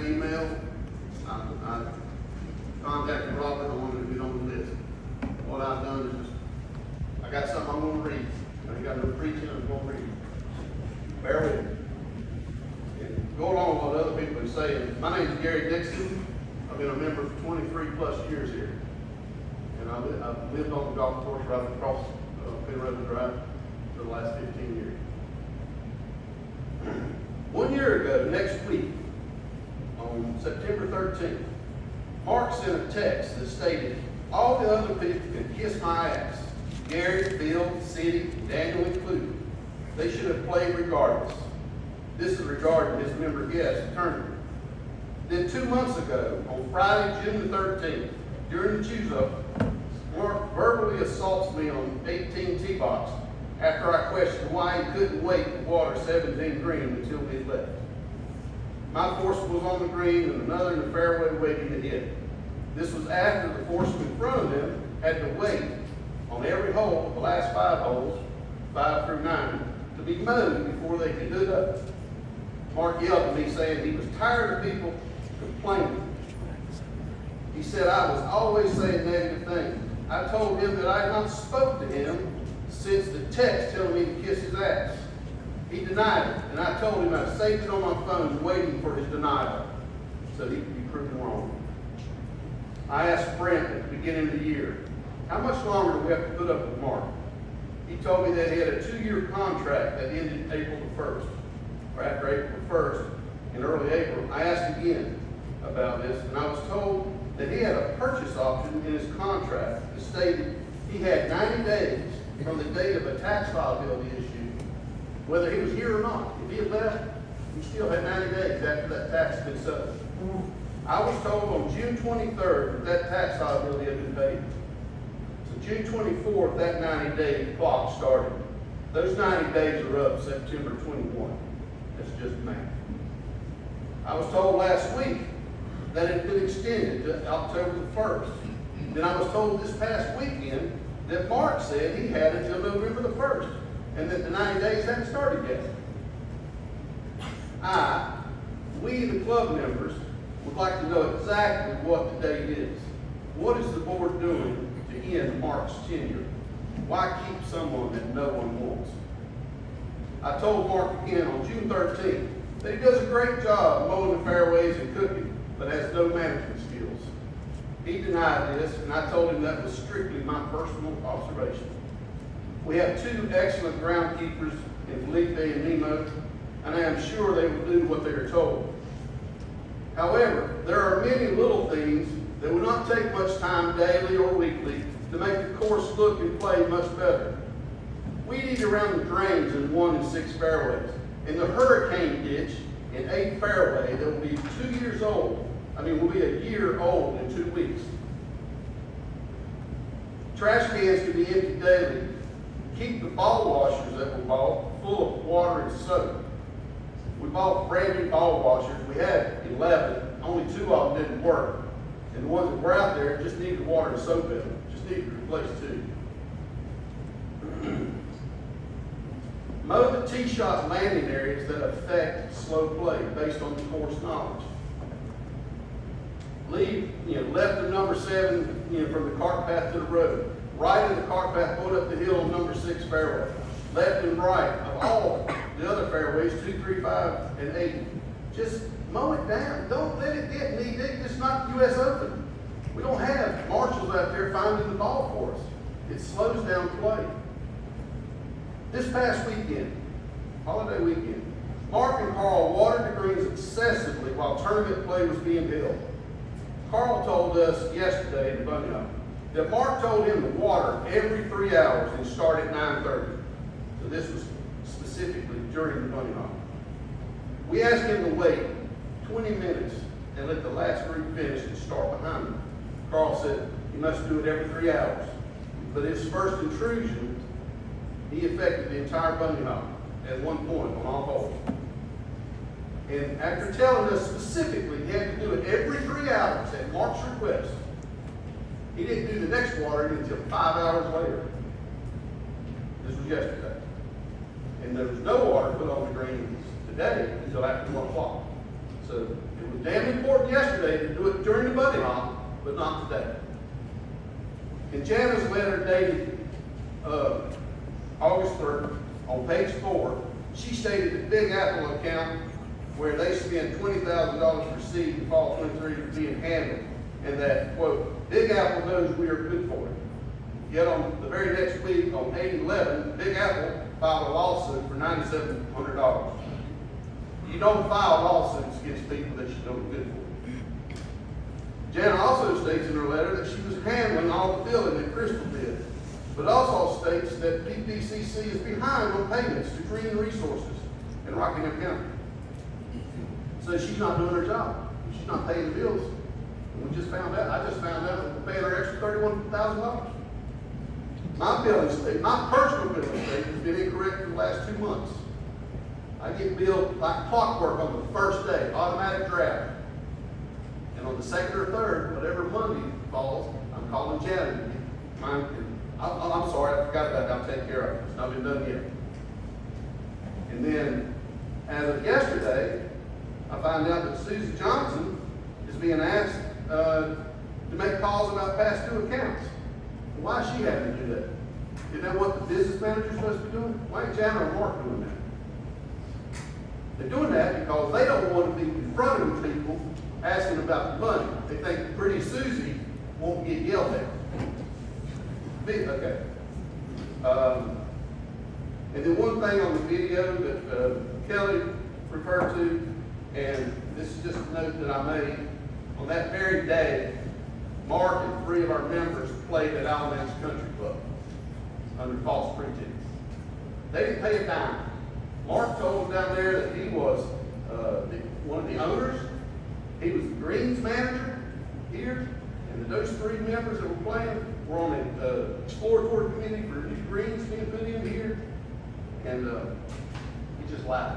email. I contacted Robert. I wanted to get on the list. What I've done is just, I got something I'm going to read. I ain't got no preaching. I'm going to read it. Bear with me. And go along with what other people are saying. My name is Gary Dixon. I've been a member for 23 plus years here. And I've lived on the golf course right across Penrose Drive for the last 15 years. 1 year ago, next week, on September 13th, Mark sent a text that stated, all the other people can kiss my ass. Gary, Bill, City, Daniel included. They should have played regardless. This is regarding his member guest tournament. Then 2 months ago, on Friday, June the 13th, during the choose-up, Mark verbally assaults me on 18 tee box after I questioned why he couldn't wait to water 17 green until we left. My foursome was on the green and another in the fairway waiting to hit. This was after the foursome in front of them had to wait on every hole, the last 5 holes, 5 through 9, to be mowed before they could do it up. Mark yelled at me saying he was tired of people complaining. He said I was always saying negative things. I told him that I had not spoke to him since the text telling me to kiss his ass. He denied it, and I told him I saved it on my phone waiting for his denial so he could be proven wrong. I asked Brent at the beginning of the year, how much longer do we have to put up with Mark? He told me that he had a 2-year contract that ended April the 1st, or after April the 1st, in early April. I asked again about this, and I was told that he had a purchase option in his contract that stated he had 90 days from the date of a tax liability issue, whether he was here or not. If he had left, he still had 90 days after that tax had been settled. I was told on June 23rd that tax liability had been paid. So June 24th, that 90-day clock started. Those 90 days are up September 21. That's just math. I was told last week that it had been extended to October the 1st. Then I was told this past weekend that Mark said he had until November the 1st and that the 90 days hadn't started yet. We the club members, would like to know exactly what the date is. What is the board doing to end Mark's tenure? Why keep someone that no one wants? I told Mark again on June 13th that he does a great job mowing the fairways and cooking, but has no management skills. He denied this, and I told him that was strictly my personal observation. We have 2 excellent groundkeepers in Felipe and Nemo, and I am sure they will do what they are told. However, there are many little things that will not take much time daily or weekly to make the course look and play much better. Weed eat around the drains in 1 and 6 fairways. In the hurricane ditch in 8 fairway that will be 2 years old, will be a year old in 2 weeks. Trash cans can be emptied daily. Keep the ball washers that we bought full of water and soap. We bought brand new ball washers. We had 11. Only 2 of them didn't work. And the ones that were out there just needed water and soap in them. Just needed to replace 2. Mow the tee shot landing areas that affect slow play based on the course knowledge. Leave, left of number 7, from the cart path to the road. Right of the cart path, going up the hill on number 6 fairway. Left and right of all the other fairways, 2, 3, 5, and 8. Just mow it down. Don't let it get knee deep. It's not the U.S. Open. We don't have marshals out there finding the ball for us. It slows down play. This past weekend, holiday weekend, Mark and Carl watered the greens excessively while tournament play was being held. Carl told us yesterday in the bunny hop that Mark told him to water every 3 hours and start at 9:30. So this was specifically during the bunny hop. We asked him to wait 20 minutes and let the last group finish and start behind him. Carl said he must do it every 3 hours. But his first intrusion, he affected the entire bunny hop at one point on all holes. And after telling us specifically he had to do it every 3 hours at Mark's request, he didn't do the next watering until 5 hours later. This was yesterday. And there was no water put on the greens today until after 1 o'clock. So it was damn important yesterday to do it during the budget honk, but not today. In Jana's letter dated August 3rd, on page 4, she stated that Big Apple account where they spend $20,000 for seed in fall 23 is being handled, and that, quote, Big Apple knows we are good for it. Yet on the very next week, on 8/11, Big Apple filed a lawsuit for $9,700. You don't file lawsuits against people that you know are good for. Jana also states in her letter that she was handling all the billing that Crystal did, but also states that PPCC is behind on payments to Green Resources in Rockingham County. So she's not doing her job. She's not paying the bills. And we just found out, I just found out that we're paying her extra $31,000. My billing statement, my personal billing statement has been incorrect for the last 2 months. I get billed like clockwork on the first day, automatic draft. And on the second or third, whatever Monday falls, I'm calling Janet to get mine. I'm sorry, I forgot about that. I'll take care of it. It's not been done yet. And then, as of yesterday, I find out that Susie Johnson is being asked to make calls about past due accounts. Why is she having to do that? Isn't that what the business manager is supposed to be doing? Why ain't Jana or Mark doing that? They're doing that because they don't want to be confronted with people asking about the money. They think pretty Susie won't get yelled at. Okay. And then one thing on the video that Kelly referred to, and this is just a note that I made, on that very day, Mark and 3 of our members played at Alamance Country Club under false pretense. They didn't pay a dime. Mark told them down there that he was one of the owners. He was the greens manager here, and that those 3 members that were playing were on an exploratory committee for new greens being put in here, and he just lied.